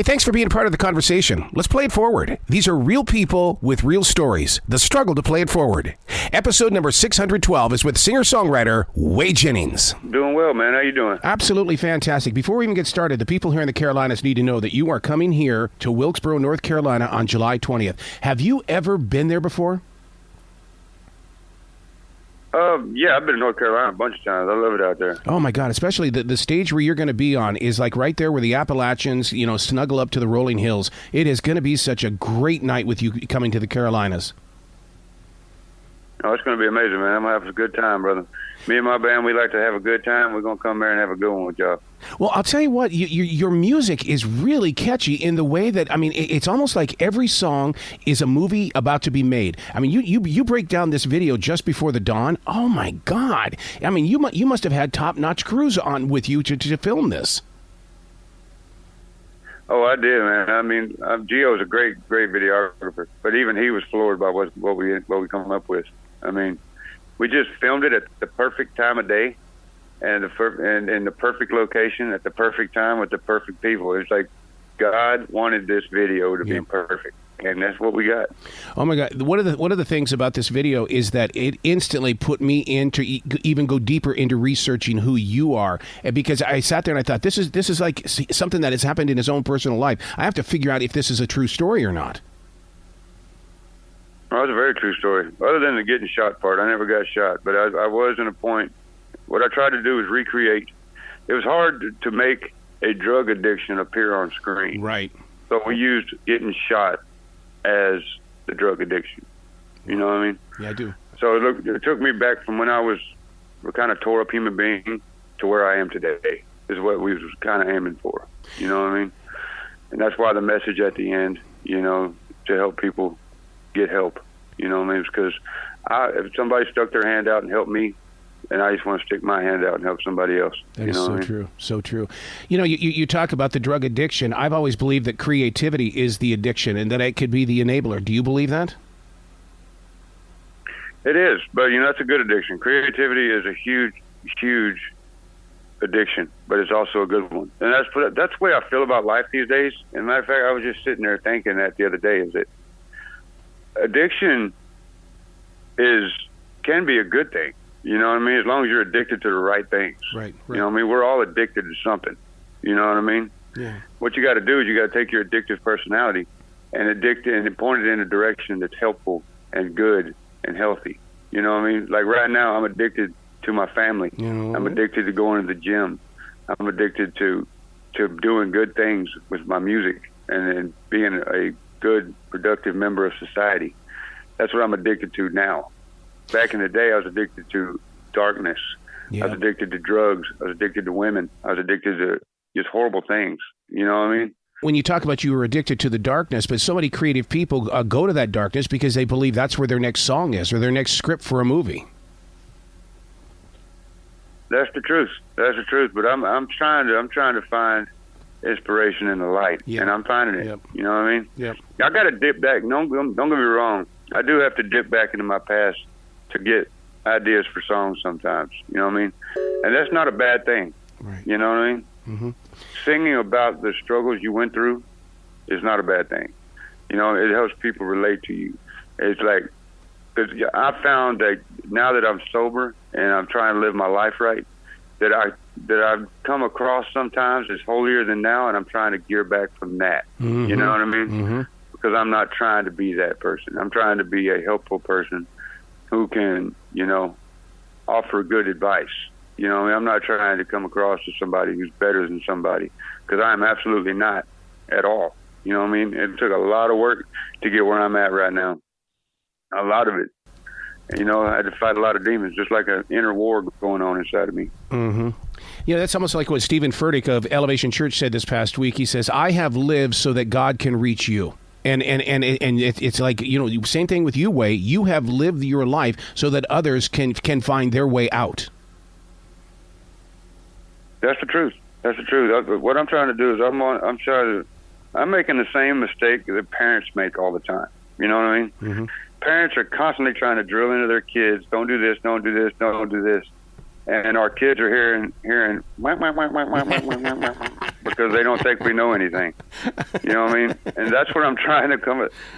Hey, thanks for being a part of the conversation. Let's play it forward. These are real people with real stories. The struggle to play it forward. Episode number 612 is with singer-songwriter Whey Jennings. Doing well, man. How you doing? Absolutely fantastic. Before we even get started, the people here in the Carolinas need to know that you are coming here to Wilkesboro, North Carolina on July 20th. Have you ever been there before? Yeah, I've been in North Carolina a bunch of times. I love it out there. Oh, my God. Especially the stage where you're going to be on is like right there where the Appalachians, snuggle up to the rolling hills. It is going to be such a great night with you coming to the Carolinas. Oh, it's going to be amazing, man. I'm going to have a good time, brother. Me and my band, we like to have a good time. We're going to come there and have a good one with y'all. Well, I'll tell you what, your music is really catchy in the way that, it's almost like every song is a movie about to be made. You break down this video just before the dawn. Oh, my God. You must have had top-notch crews on with you to film this. Oh, I did, man. Gio's a great videographer, but even he was floored by what we come up with. We just filmed it at the perfect time of day, and in the perfect location at the perfect time with the perfect people. It's like God wanted this video to be perfect, and that's what we got. Oh my God! One of the things about this video is that it instantly put me into even go deeper into researching who you are, and because I sat there and I thought this is like something that has happened in his own personal life. I have to figure out if this is a true story or not. Well, it's a very true story. Other than the getting shot part, I never got shot, but I was in a point. What I tried to do is recreate. It was hard to make a drug addiction appear on screen. Right. So we used getting shot as the drug addiction. You know what I mean? Yeah, I do. So it took me back from when I was a kind of tore up human being to where I am today is what we was kind of aiming for. You know what I mean? And that's why the message at the end, to help people get help. You know what I mean? Because if somebody stuck their hand out and helped me, and I just want to stick my hand out and help somebody else. That is so true. So true. You talk about the drug addiction. I've always believed that creativity is the addiction and that it could be the enabler. Do you believe that? It is, but that's a good addiction. Creativity is a huge, huge addiction, but it's also a good one. And that's the way I feel about life these days. And matter of fact, I was just sitting there thinking that the other day, is that addiction can be a good thing. You know what I mean? As long as you're addicted to the right things. Right. You know what I mean? We're all addicted to something. You know what I mean? Yeah. What you got to do is you got to take your addictive personality and point it in a direction that's helpful and good and healthy. You know what I mean? Like right now, I'm addicted to my family. I'm addicted to going to the gym. I'm addicted to doing good things with my music and being a good, productive member of society. That's what I'm addicted to now. Back in the day, I was addicted to darkness. Yeah. I was addicted to drugs. I was addicted to women. I was addicted to just horrible things. You know what I mean? When you talk about you were addicted to the darkness, but so many creative people go to that darkness because they believe that's where their next song is or their next script for a movie. That's the truth. That's the truth. But I'm trying to find inspiration in the light, and I'm finding it. Yep. You know what I mean? Yep. I got to dip back. Don't get me wrong. I do have to dip back into my past to get ideas for songs sometimes. You know what I mean? And that's not a bad thing. Right. You know what I mean? Mm-hmm. Singing about the struggles you went through is not a bad thing. It helps people relate to you. It's like, because I found that now that I'm sober and I'm trying to live my life right, that I've come across sometimes as holier than now, and I'm trying to gear back from that. Mm-hmm. You know what I mean? Mm-hmm. Because I'm not trying to be that person. I'm trying to be a helpful person who can, offer good advice. I'm not trying to come across as somebody who's better than somebody, because I am absolutely not at all. You know what I mean? It took a lot of work to get where I'm at right now. A lot of it. I had to fight a lot of demons, just like an inner war going on inside of me. Mm-hmm. That's almost like what Stephen Furtick of Elevation Church said this past week. He says, I have lived so that God can reach you. And it's like, same thing with you, Whey. You have lived your life so that others can find their way out. That's the truth. That's the truth. What I'm trying to do is I'm making the same mistake that parents make all the time. You know what I mean? Mm-hmm. Parents are constantly trying to drill into their kids, don't do this, don't do this, don't do this. And our kids are hearing wah, wah, wah, wah, wah, wah, wah, wah, wah. because they don't think we know anything. You know what I mean? And that's what I'm trying to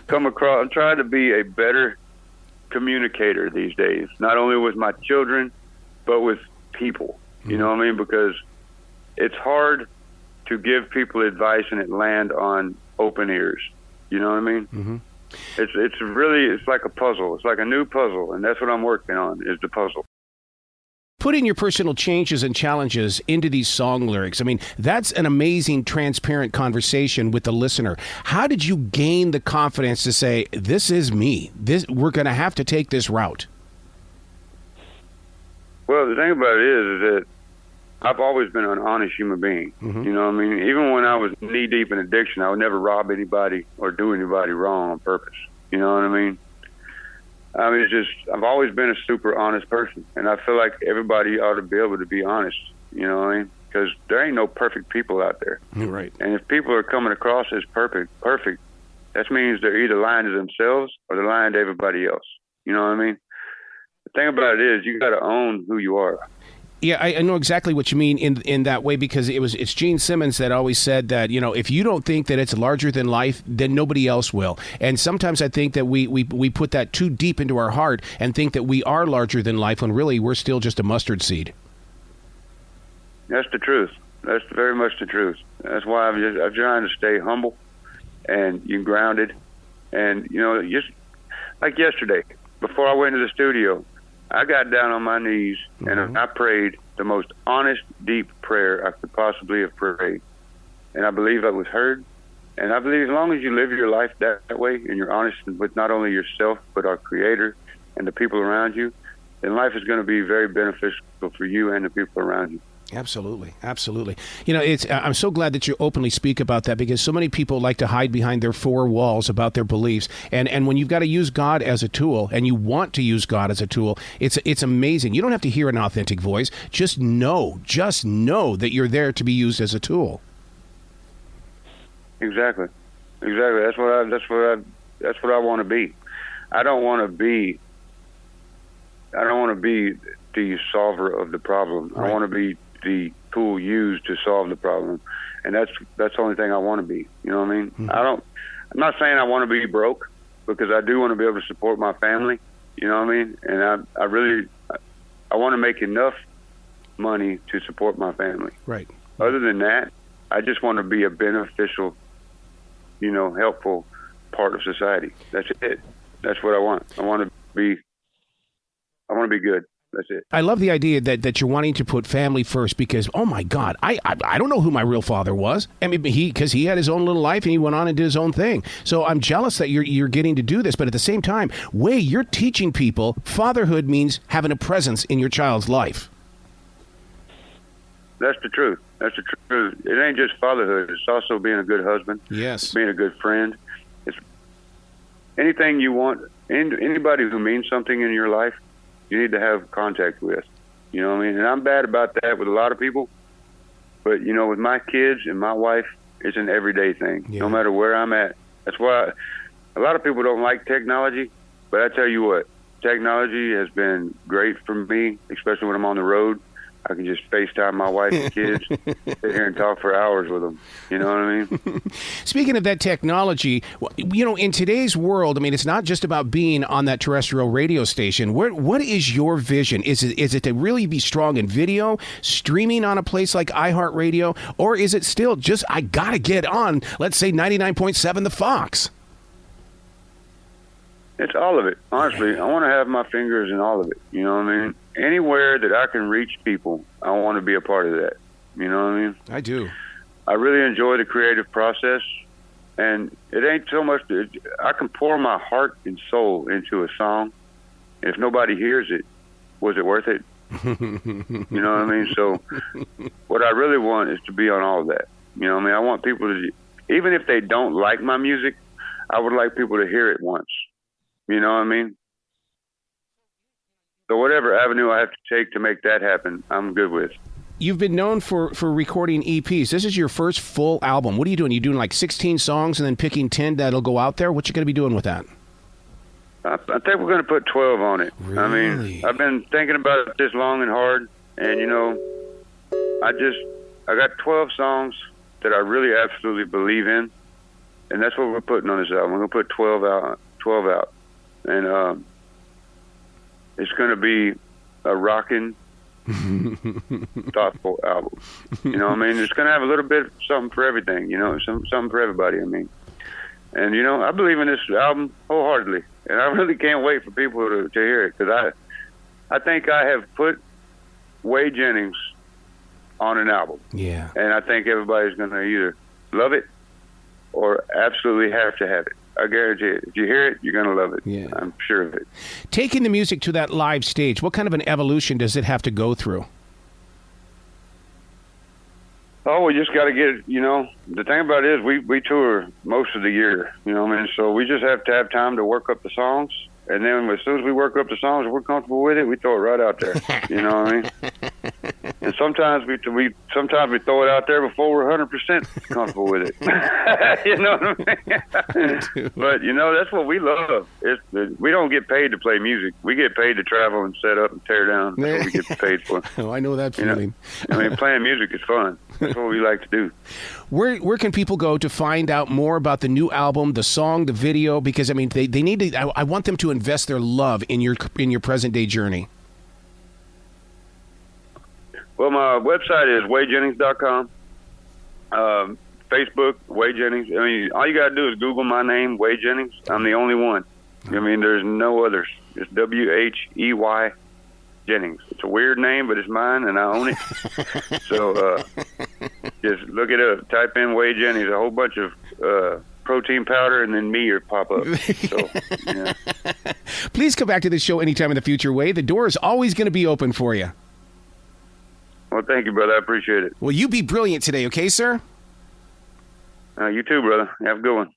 come across. I'm trying to be a better communicator these days, not only with my children, but with people. You know what I mean? Because it's hard to give people advice and it land on open ears. You know what I mean? Mm-hmm. It's like a puzzle. It's like a new puzzle, and that's what I'm working on, is the puzzle. Putting your personal changes and challenges into these song lyrics, I mean, that's an amazing, transparent conversation with the listener. How did you gain the confidence to say, this is me, we're going to have to take this route? Well, the thing about it is that I've always been an honest human being. Mm-hmm. You know what I mean? Even when I was knee-deep in addiction, I would never rob anybody or do anybody wrong on purpose. You know what I mean? It's just, I've always been a super honest person, and I feel like everybody ought to be able to be honest, you know what I mean? Because there ain't no perfect people out there. Right. And if people are coming across as perfect, that means they're either lying to themselves or they're lying to everybody else. You know what I mean? The thing about it is, you got to own who you are. Yeah, I know exactly what you mean in that way, because it's Gene Simmons that always said that, you know, if you don't think that it's larger than life, then nobody else will. And sometimes I think that we put that too deep into our heart and think that we are larger than life when really we're still just a mustard seed. That's the truth. That's very much the truth. That's why I'm trying to stay humble and grounded. And, you know, just like yesterday, before I went to the studio, I got down on my knees and I prayed the most honest, deep prayer I could possibly have prayed. And I believe I was heard. And I believe as long as you live your life that way and you're honest with not only yourself, but our Creator and the people around you, then life is going to be very beneficial for you and the people around you. Absolutely. Absolutely. You know, I'm so glad that you openly speak about that, because so many people like to hide behind their four walls about their beliefs. And when you've got to use God as a tool, and you want to use God as a tool, it's amazing. You don't have to hear an authentic voice. Just know that you're there to be used as a tool. Exactly. That's what I want to be. I don't want to be the solver of the problem. Right. I want to be the tool used to solve the problem, and that's the only thing I want to be. You know what I mean? Mm-hmm. I'm not saying I want to be broke, because I do want to be able to support my family. You know what I mean? And I want to make enough money to support my family. Right. Other than that, I just want to be a beneficial, helpful part of society. That's it. That's what I want. I want to be good. That's it. I love the idea that you're wanting to put family first, because, oh my God, I don't know who my real father was. I mean, because he had his own little life and he went on and did his own thing. So I'm jealous that you're getting to do this. But at the same time, Whey, you're teaching people fatherhood means having a presence in your child's life. That's the truth. That's the truth. It ain't just fatherhood. It's also being a good husband. Yes. Being a good friend. It's anything you want. Anybody who means something in your life, you need to have contact with. You know what I mean? And I'm bad about that with a lot of people. But, with my kids and my wife, it's an everyday thing, no matter where I'm at. That's why a lot of people don't like technology. But I tell you what, technology has been great for me, especially when I'm on the road. I can just FaceTime my wife and kids, sit here and talk for hours with them. You know what I mean? Speaking of that technology, in today's world, I mean, it's not just about being on that terrestrial radio station. What is your vision? Is it to really be strong in video, streaming on a place like iHeartRadio, or is it still just, I got to get on, let's say, 99.7 The Fox? It's all of it. Honestly, I want to have my fingers in all of it. You know what I mean? Anywhere that I can reach people, I want to be a part of that. You know what I mean? I do. I really enjoy the creative process, and it ain't so much that I can pour my heart and soul into a song. And if nobody hears it, was it worth it? You know what I mean? So what I really want is to be on all of that. You know what I mean? I want people to, even if they don't like my music, I would like people to hear it once. You know what I mean? So whatever avenue I have to take to make that happen, I'm good with. You've been known for recording EPs. This is your first full album. What are you doing? You doing like 16 songs and then picking 10 that'll go out there? What you going to be doing with that? I think we're going to put 12 on it. Really? I mean, I've been thinking about it this long and hard, and I got 12 songs that I really absolutely believe in, and that's what we're putting on this album. We're gonna put 12 out, and it's gonna be a rocking, thoughtful album. You know what I mean? It's gonna have a little bit of something for everything. You know, something for everybody. I mean, and you know, I believe in this album wholeheartedly, and I really can't wait for people to hear it, because I think I have put Whey Jennings on an album. Yeah. And I think everybody's going to either love it or absolutely have to have it. I guarantee it. If you hear it, you're going to love it. Yeah. I'm sure of it. Taking the music to that live stage, what kind of an evolution does it have to go through? Oh, we just got to get, you know, the thing about it is we tour most of the year, you know what I mean? So we just have to have time to work up the songs. And then as soon as we work up the songs, we're comfortable with it, we throw it right out there. You know what I mean? And sometimes we throw it out there before we're 100% comfortable with it. You know what I mean? But, you know, that's what we love. We don't get paid to play music. We get paid to travel and set up and tear down. That's what we get paid for. Oh, I know that feeling. You know? I mean, playing music is fun. That's what we like to do. Where can people go to find out more about the new album, the song, the video? Because, I mean, they need to. I want them to invest their love in your present day journey. Well, my website is wheyjennings.com. Facebook, Whey Jennings. I mean, all you got to do is Google my name, Whey Jennings. I'm the only one. I mean, there's no others. It's Whey Jennings. It's a weird name, but it's mine, and I own it. So just look it up. Type in Whey Jennings. A whole bunch of protein powder, and then me will pop up. So, yeah. Please come back to this show anytime in the future, Whey. The door is always going to be open for you. Well, thank you, brother. I appreciate it. Well, you be brilliant today, okay, sir? You too, brother. Have a good one.